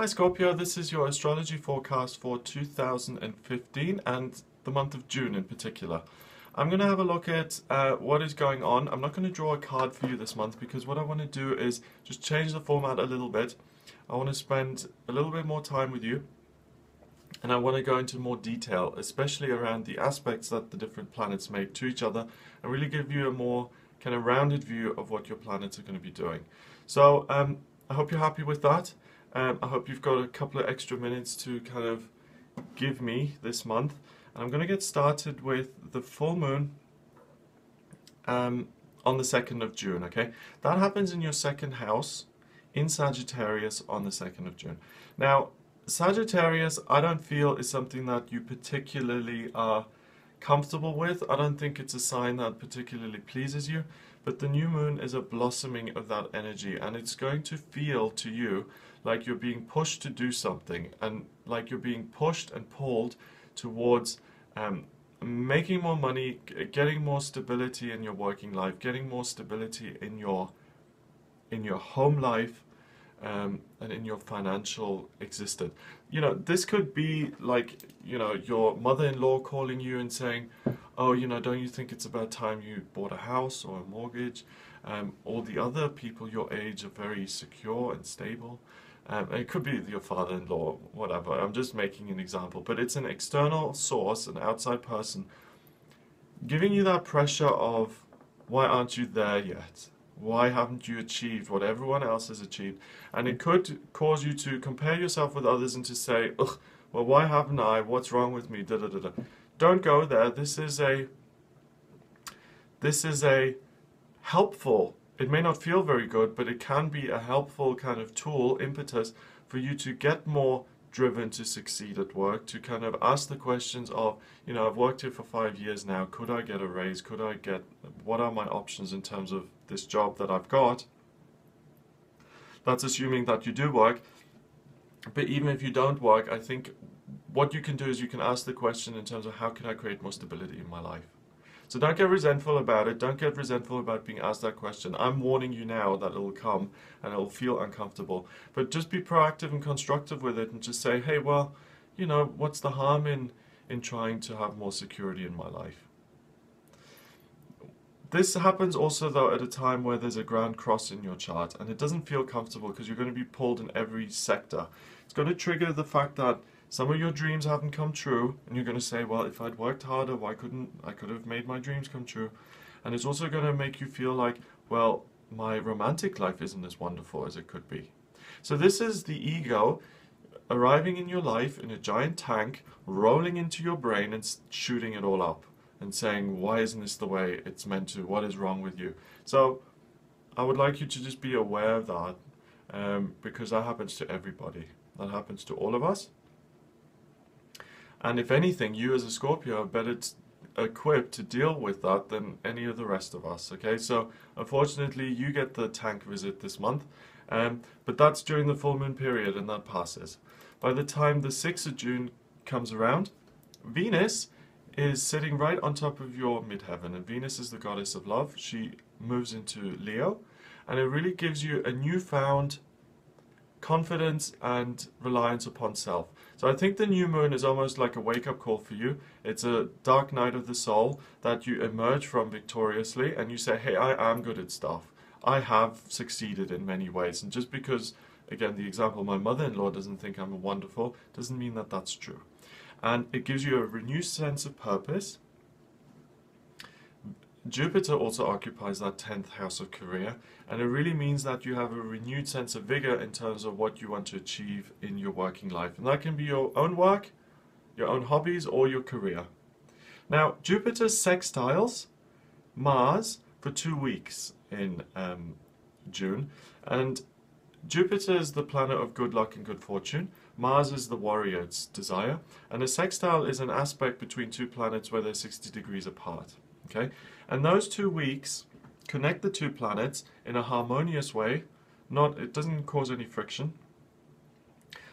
Scorpio, this is your astrology forecast for 2015 and the month of June in particular. I'm going to have a look at what is going on. I'm not going to draw a card for you this month because what I want to do is just change the format a little bit. I want to spend a little bit more time with you and I want to go into more detail, especially around the aspects that the different planets make to each other and really give you a more kind of rounded view of what your planets are going to be doing. So I hope you're happy with that. I hope you've got a couple of extra minutes to kind of give me this month. And I'm going to get started with the full moon on the 2nd of June, okay? That happens in your second house in Sagittarius on the 2nd of June. Now, Sagittarius, I don't feel is something that you particularly are comfortable with. I don't think it's a sign that particularly pleases you, but the new moon is a blossoming of that energy, and it's going to feel to you like you're being pushed to do something, and like you're being pushed and pulled towards making more money, getting more stability in your working life, getting more stability in your home life, and in your financial existence. You know, this could be like, you know, your mother-in-law calling you and saying, oh, you know, don't you think it's about time you bought a house or a mortgage? All the other people your age are very secure and stable. It could be your father-in-law, whatever. I'm just making an example, but it's an external source, an outside person, giving you that pressure of, why aren't you there yet? Why haven't you achieved what everyone else has achieved? And it could cause you to compare yourself with others and to say, ugh, well, why haven't I? What's wrong with me? Da, da, da, da. Don't go there. This is a helpful, it may not feel very good, but it can be a helpful kind of tool, impetus, for you to get more driven to succeed at work, to kind of ask the questions of, you know, I've worked here for 5 years now, could I get a raise? Could I get, what are my options in terms of this job that I've got? That's assuming that you do work. But even if you don't work, I think what you can do is you can ask the question in terms of how can I create more stability in my life? So don't get resentful about it. Don't get resentful about being asked that question. I'm warning you now that it'll come and it'll feel uncomfortable. But just be proactive and constructive with it and just say, hey, well, you know, what's the harm in trying to have more security in my life? This happens also, though, at a time where there's a ground cross in your chart, and it doesn't feel comfortable because you're going to be pulled in every sector. It's going to trigger the fact that some of your dreams haven't come true, and you're going to say, well, if I'd worked harder, why couldn't I could have made my dreams come true? And it's also going to make you feel like, well, my romantic life isn't as wonderful as it could be. So this is the ego arriving in your life in a giant tank, rolling into your brain and shooting it all up and saying, why isn't this the way it's meant to? What is wrong with you? So I would like you to just be aware of that, because that happens to everybody. That happens to all of us. And if anything, you as a Scorpio are better equipped to deal with that than any of the rest of us, okay? So unfortunately, you get the tank visit this month, but that's during the full moon period and that passes. By the time the 6th of June comes around, Venus is sitting right on top of your midheaven, and Venus is the goddess of love. She moves into Leo, and it really gives you a newfound confidence and reliance upon self. So I think the new moon is almost like a wake-up call for you. It's a dark night of the soul that you emerge from victoriously, and you say, hey, I am good at stuff. I have succeeded in many ways. And just because, again, the example, my mother-in-law doesn't think I'm wonderful, doesn't mean that that's true. And it gives you a renewed sense of purpose. Jupiter also occupies that 10th house of career, and it really means that you have a renewed sense of vigor in terms of what you want to achieve in your working life. And that can be your own work, your own hobbies, or your career. Now, Jupiter sextiles Mars for 2 weeks in June, and Jupiter is the planet of good luck and good fortune. Mars is the warrior's desire, and a sextile is an aspect between two planets where they're 60 degrees apart. Okay, and those 2 weeks connect the two planets in a harmonious way. It doesn't cause any friction,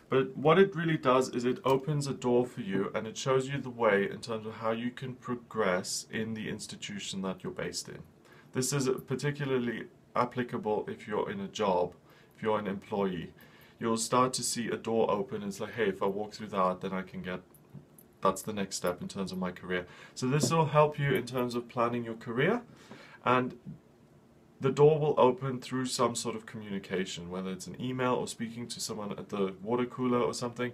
but what it really does is it opens a door for you, and it shows you the way in terms of how you can progress in the institution that you're based in. This is particularly applicable if you're in a job, if you're an employee. you'll start to see a door open and it's like, hey, if I walk through that, then I can get, that's the next step in terms of my career. So this will help you in terms of planning your career, and the door will open through some sort of communication, whether it's an email or speaking to someone at the water cooler or something.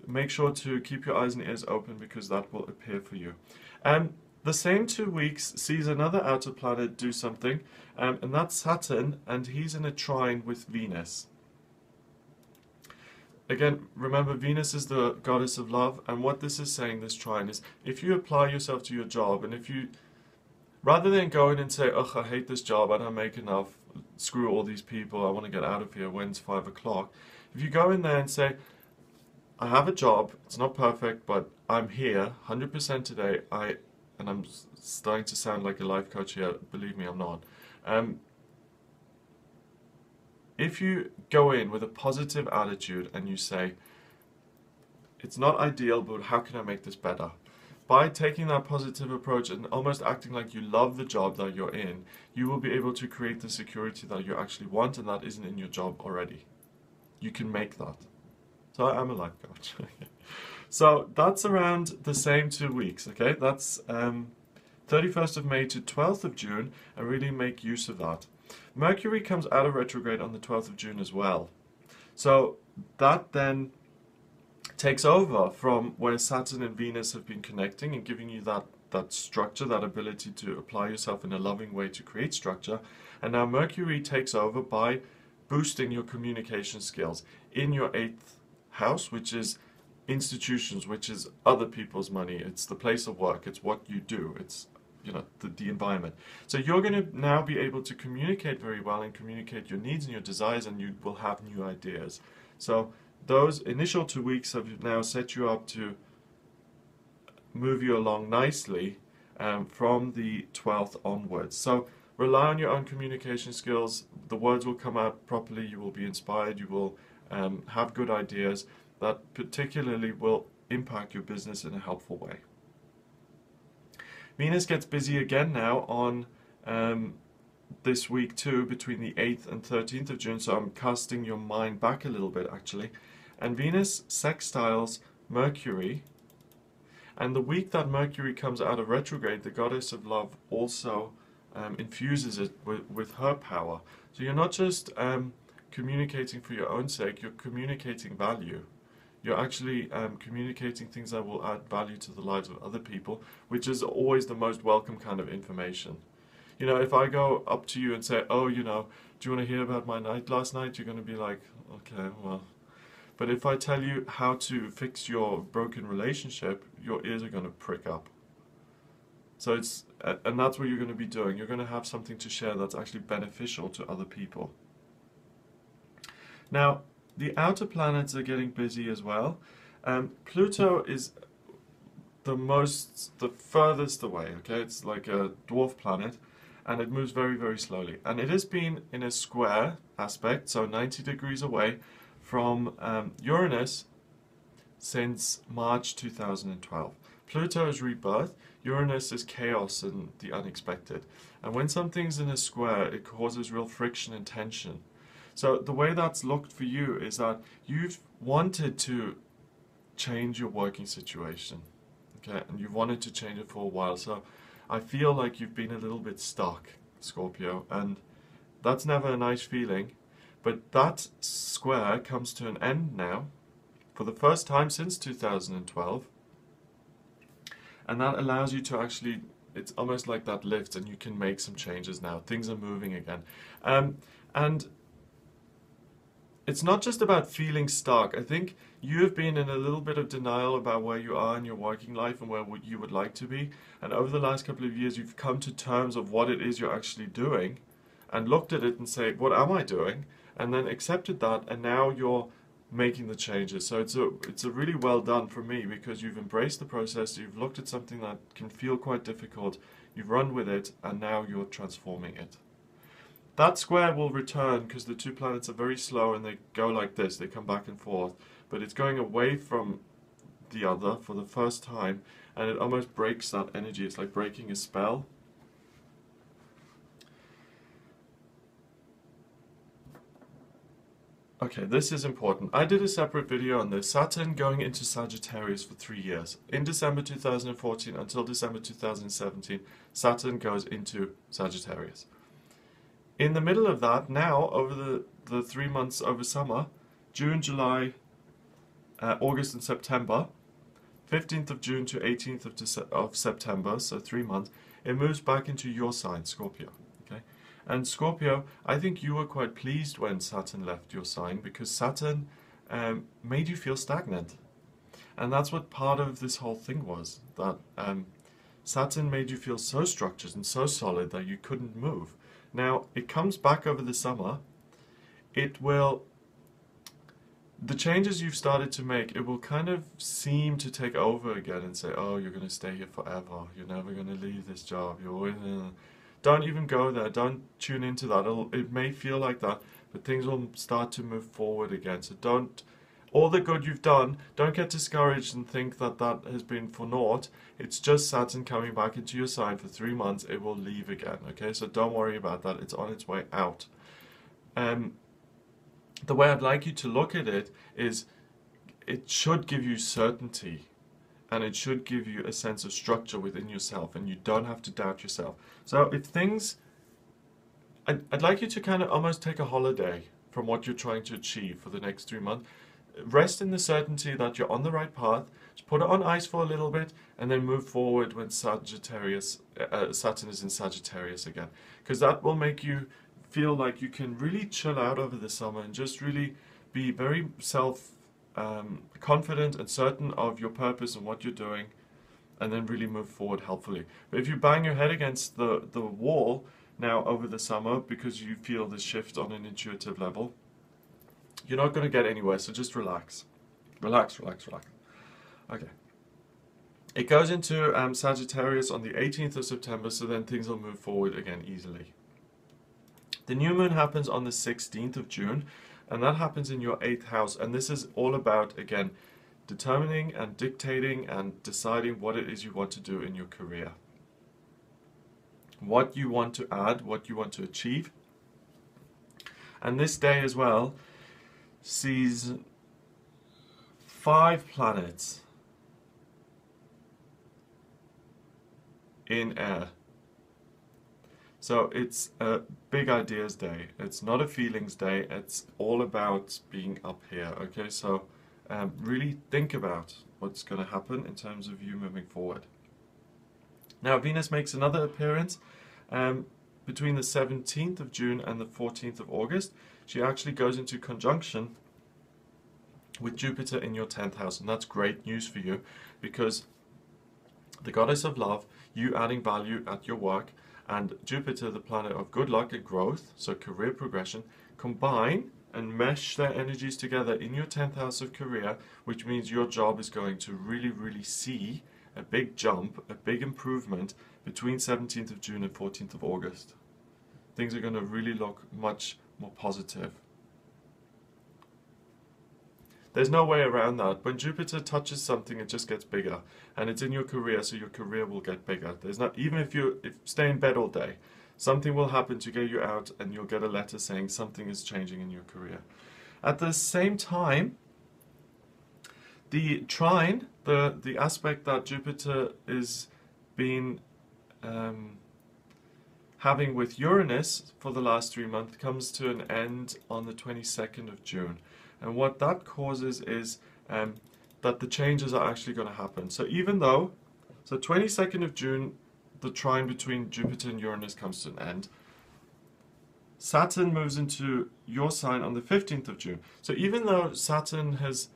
Make sure to keep your eyes and ears open because that will appear for you. The same 2 weeks sees another outer planet do something, and that's Saturn, and he's in a trine with Venus. Again, remember, Venus is the goddess of love, and what this is saying, this trine, is if you apply yourself to your job, and if you, rather than go in and say, ugh, I hate this job, I don't make enough, screw all these people, I want to get out of here, when's 5 o'clock? If you go in there and say, I have a job, it's not perfect, but I'm here 100% today, and I'm starting to sound like a life coach here, believe me, I'm not. If you go in with a positive attitude and you say, it's not ideal, but how can I make this better? By taking that positive approach and almost acting like you love the job that you're in, you will be able to create the security that you actually want, and that isn't in your job already. You can make that. So I'm a life coach. So that's around the same 2 weeks, okay? That's 31st of May to 12th of June, and really make use of that. Mercury comes out of retrograde on the 12th of June as well. So that then takes over from where Saturn and Venus have been connecting and giving you that structure, that ability to apply yourself in a loving way to create structure. And now Mercury takes over by boosting your communication skills in your 8th house, which is institutions, which is other people's money. It's the place of work. It's what you do. It's, you know, the environment. So you're going to now be able to communicate very well and communicate your needs and your desires, and you will have new ideas. So those initial 2 weeks have now set you up to move you along nicely from the 12th onwards. So rely on your own communication skills. The words will come out properly. You will be inspired. You will have good ideas that particularly will impact your business in a helpful way. Venus gets busy again now on this week too, between the 8th and 13th of June, so I'm casting your mind back a little bit actually. And Venus sextiles Mercury, and the week that Mercury comes out of retrograde, the goddess of love also infuses it with her power. So you're not just communicating for your own sake, you're communicating value. You're actually communicating things that will add value to the lives of other people, which is always the most welcome kind of information. You know, if I go up to you and say, oh, you know, do you want to hear about my night last night? You're going to be like, okay, well. But if I tell you how to fix your broken relationship, your ears are going to prick up. So it's, and that's what you're going to be doing. You're going to have something to share that's actually beneficial to other people. Now, the outer planets are getting busy as well. Pluto is the furthest away, okay? It's like a dwarf planet, and it moves very, very slowly. And it has been in a square aspect, so 90 degrees away from Uranus since March 2012. Pluto is rebirth, Uranus is chaos and the unexpected. And when something's in a square, it causes real friction and tension. So the way that's looked for you is that you've wanted to change your working situation, okay, and you've wanted to change it for a while. So I feel like you've been a little bit stuck, Scorpio, and that's never a nice feeling. But that square comes to an end now, for the first time since 2012, and that allows you to actually, it's almost like that lift, and you can make some changes now. Things are moving again, and it's not just about feeling stuck. I think you have been in a little bit of denial about where you are in your working life and where you would like to be. And over the last couple of years, you've come to terms of what it is you're actually doing and looked at it and say, what am I doing? And then accepted that, and now you're making the changes. So it's a really well done for me, because you've embraced the process, you've looked at something that can feel quite difficult, you've run with it, and now you're transforming it. That square will return because the two planets are very slow and they go like this, they come back and forth, but it's going away from the other for the first time, and it almost breaks that energy. It's like breaking a spell. Okay, this is important. I did a separate video on this. Saturn going into Sagittarius for 3 years. In December 2014 until December 2017, Saturn goes into Sagittarius. In the middle of that, now, over the 3 months over summer, June, July, August and September, 15th of June to 18th of September, so 3 months, it moves back into your sign, Scorpio. Okay, and Scorpio, I think you were quite pleased when Saturn left your sign because Saturn made you feel stagnant. And that's what part of this whole thing was, that Saturn made you feel so structured and so solid that you couldn't move. Now, it comes back over the summer. The changes you've started to make, it will kind of seem to take over again and say, oh, you're going to stay here forever. You're never going to leave this job. You're always Don't even go there. Don't tune into that. It may feel like that, but things will start to move forward again. So all the good you've done, don't get discouraged and think that that has been for naught. It's just Saturn coming back into your sign for 3 months. It will leave again, okay? So don't worry about that. It's on its way out. The way I'd like you to look at it is it should give you certainty and it should give you a sense of structure within yourself and you don't have to doubt yourself. So if things, I'd like you to kind of almost take a holiday from what you're trying to achieve for the next 3 months. Rest in the certainty that you're on the right path. Just put it on ice for a little bit and then move forward when Saturn is in Sagittarius again. Because that will make you feel like you can really chill out over the summer and just really be very confident and certain of your purpose and what you're doing, and then really move forward helpfully. But if you bang your head against the wall now over the summer because you feel this shift on an intuitive level, you're not going to get anywhere, so just relax. Relax, relax, relax. Okay. It goes into Sagittarius on the 18th of September, so then things will move forward again easily. The new moon happens on the 16th of June, and that happens in your 8th house. And this is all about, again, determining and dictating and deciding what it is you want to do in your career. What you want to add, what you want to achieve. And this day as well sees 5 planets in air. So it's a big ideas day. It's not a feelings day. It's all about being up here. Okay, so really think about what's going to happen in terms of you moving forward. Now Venus makes another appearance between the 17th of June and the 14th of August. She actually goes into conjunction with Jupiter in your 10th house, and that's great news for you because the goddess of love, you adding value at your work, and Jupiter, the planet of good luck and growth, so career progression, combine and mesh their energies together in your 10th house of career, which means your job is going to really, really see a big jump, a big improvement between 17th of June and 14th of August. Things are going to really look much more positive. There's no way around that. When Jupiter touches something, it just gets bigger. And it's in your career, so your career will get bigger. There's not, even if you stay in bed all day, something will happen to get you out and you'll get a letter saying something is changing in your career. At the same time, the trine, the aspect that Jupiter is been having with Uranus for the last 3 months comes to an end on the 22nd of June. And what that causes is that the changes are actually going to happen. So even though, 22nd of June, the trine between Jupiter and Uranus comes to an end, Saturn moves into your sign on the 15th of June. So even though Saturn has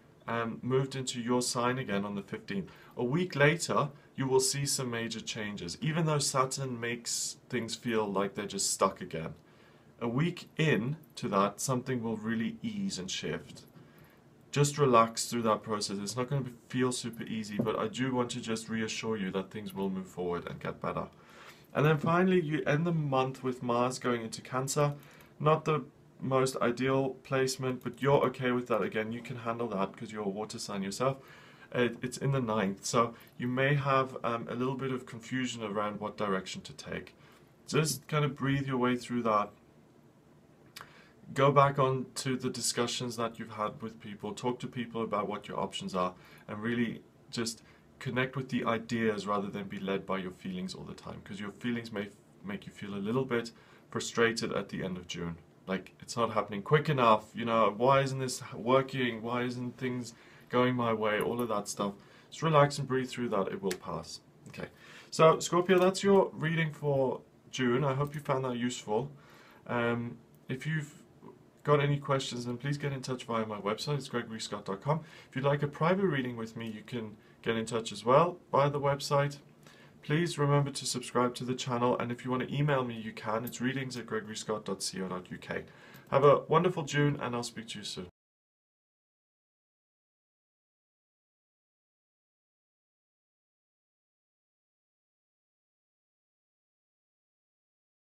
moved into your sign again on the 15th, a week later, you will see some major changes, even though Saturn makes things feel like they're just stuck again. A week in to that, something will really ease and shift. Just relax through that process. It's not going to feel super easy, but I do want to just reassure you that things will move forward and get better. And then finally, you end the month with Mars going into Cancer. Not the most ideal placement, but you're okay with that. Again, you can handle that because you're a water sign yourself. It's in the 9th, so you may have a little bit of confusion around what direction to take. Just kind of breathe your way through that. go back on to the discussions that you've had with people, talk to people about what your options are, and really just connect with the ideas rather than be led by your feelings all the time, because your feelings may make you feel a little bit frustrated at the end of June. Like, it's not happening quick enough, you know, why isn't this working, why isn't things going my way, all of that stuff. Just relax and breathe through that, it will pass. Okay, so Scorpio, that's your reading for June. I hope you found that useful. If you've got any questions, then please get in touch via my website. It's gregoryscott.com. If you'd like a private reading with me, you can get in touch as well via the website. Please remember to subscribe to the channel, and if you want to email me, you can. It's readings@gregoryscott.co.uk. Have a wonderful June, and I'll speak to you soon.